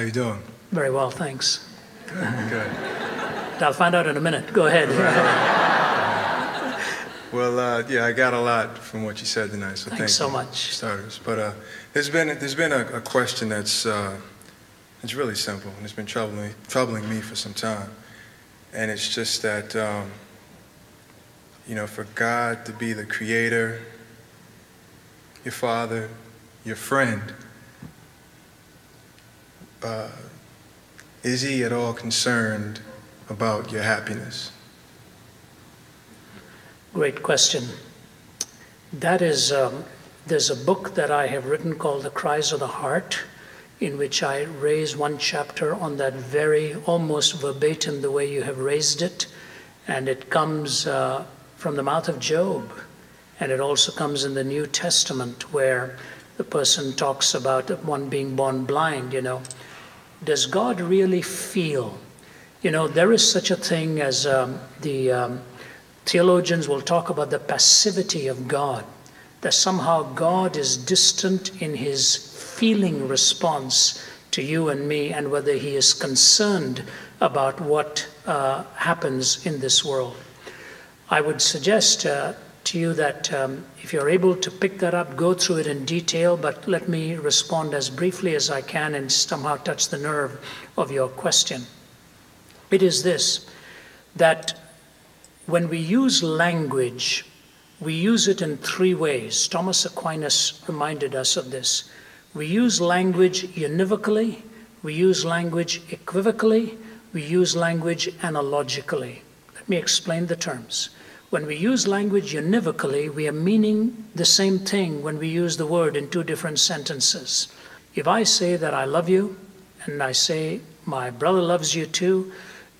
you doing? Very well, thanks. Good. I'll find out in a minute. Go ahead. Well, yeah, I got a lot from what you said tonight, so Thanks so you, much. starters. But there's been a question that's it's really simple, and it's been troubling me for some time, and it's just that for God to be the creator, your father, your friend, is he at all concerned about your happiness? Great question. That is, there's a book that I have written called The Cries of the Heart, in which I raise one chapter on that very, almost verbatim, the way you have raised it. And it comes from the mouth of Job. And it also comes in the New Testament, where the person talks about one being born blind, Does God really feel? There is such a thing as the theologians will talk about the passivity of God, that somehow God is distant in his feeling response to you and me, and whether he is concerned about what happens in this world. I would suggest to you that if you're able to pick that up, go through it in detail, but let me respond as briefly as I can and somehow touch the nerve of your question. It is this, that when we use language, we use it in three ways. Thomas Aquinas reminded us of this. We use language univocally, we use language equivocally, we use language analogically. Let me explain the terms. When we use language univocally, we are meaning the same thing when we use the word in two different sentences. If I say that I love you, and I say my brother loves you too,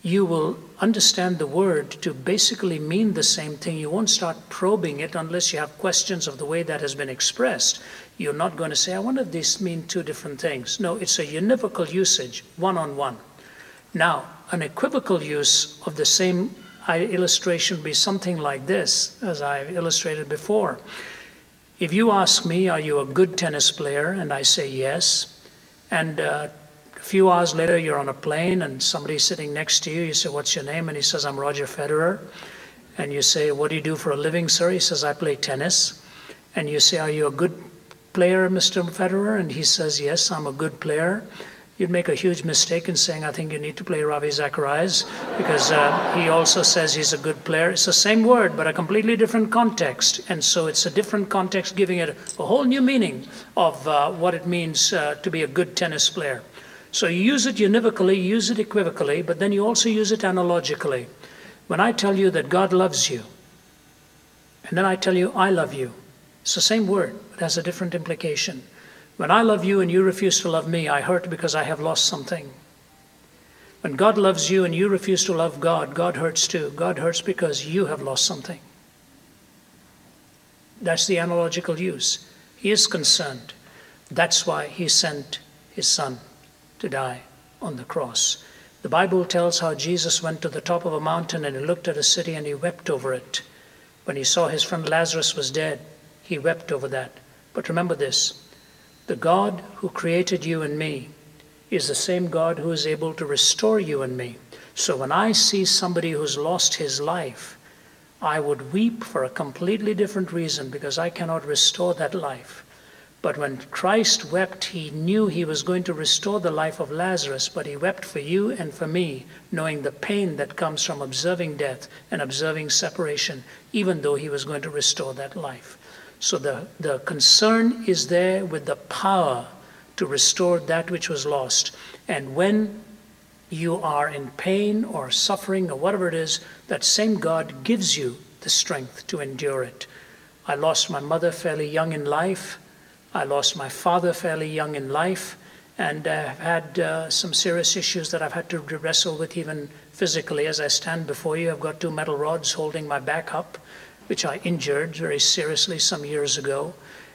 you will understand the word to basically mean the same thing. You won't start probing it unless you have questions of the way that has been expressed. You're not going to say, I wonder if these mean two different things. No, it's a univocal usage, one-on-one. Now, an equivocal use of the same illustration would be something like this, as I illustrated before. If you ask me, are you a good tennis player? And I say yes. And a few hours later, you're on a plane and somebody's sitting next to you. You say, what's your name? And he says, I'm Roger Federer. And you say, what do you do for a living, sir? He says, I play tennis. And you say, are you a good player, Mr. Federer? And he says, yes, I'm a good player. You'd make a huge mistake in saying, I think you need to play Ravi Zacharias, because he also says he's a good player. It's the same word, but a completely different context. And so it's a different context, giving it a whole new meaning of what it means to be a good tennis player. So you use it univocally, you use it equivocally, but then you also use it analogically. When I tell you that God loves you, and then I tell you I love you, it's the same word, but has a different implication. When I love you and you refuse to love me, I hurt because I have lost something. When God loves you and you refuse to love God, God hurts too. God hurts because you have lost something. That's the analogical use. He is concerned. That's why he sent his son to die on the cross. The Bible tells how Jesus went to the top of a mountain and he looked at a city and he wept over it. When he saw his friend Lazarus was dead, he wept over that. But remember this, the God who created you and me is the same God who is able to restore you and me. So when I see somebody who's lost his life, I would weep for a completely different reason, because I cannot restore that life. But when Christ wept, he knew he was going to restore the life of Lazarus, but he wept for you and for me, knowing the pain that comes from observing death and observing separation, even though he was going to restore that life. So the concern is there with the power to restore that which was lost. And when you are in pain or suffering or whatever it is, that same God gives you the strength to endure it. I lost my mother fairly young in life. I lost my father fairly young in life. And I've had some serious issues that I've had to wrestle with even physically. As I stand before you, I've got 2 metal rods holding my back up, which I injured very seriously some years ago.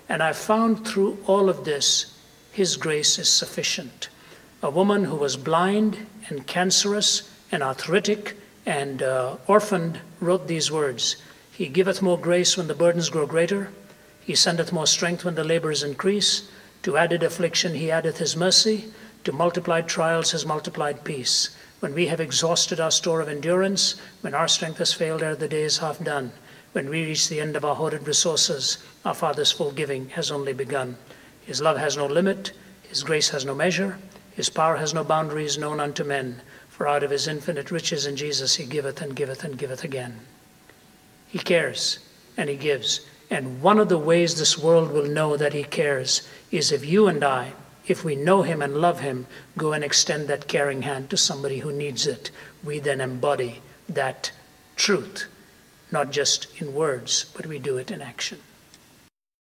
And I found through all of this, his grace is sufficient. A woman who was blind and cancerous and arthritic and orphaned wrote these words, He giveth more grace when the burdens grow greater. He sendeth more strength when the labors increase. To added affliction he addeth his mercy. To multiplied trials has multiplied peace. When we have exhausted our store of endurance, when our strength has failed ere the day is half done, when we reach the end of our hoarded resources, our Father's full giving has only begun. His love has no limit, His grace has no measure, His power has no boundaries known unto men. For out of His infinite riches in Jesus He giveth and giveth and giveth again. He cares and He gives. And one of the ways this world will know that He cares is if you and I, if we know Him and love Him, go and extend that caring hand to somebody who needs it. We then embody that truth, not just in words, but we do it in action.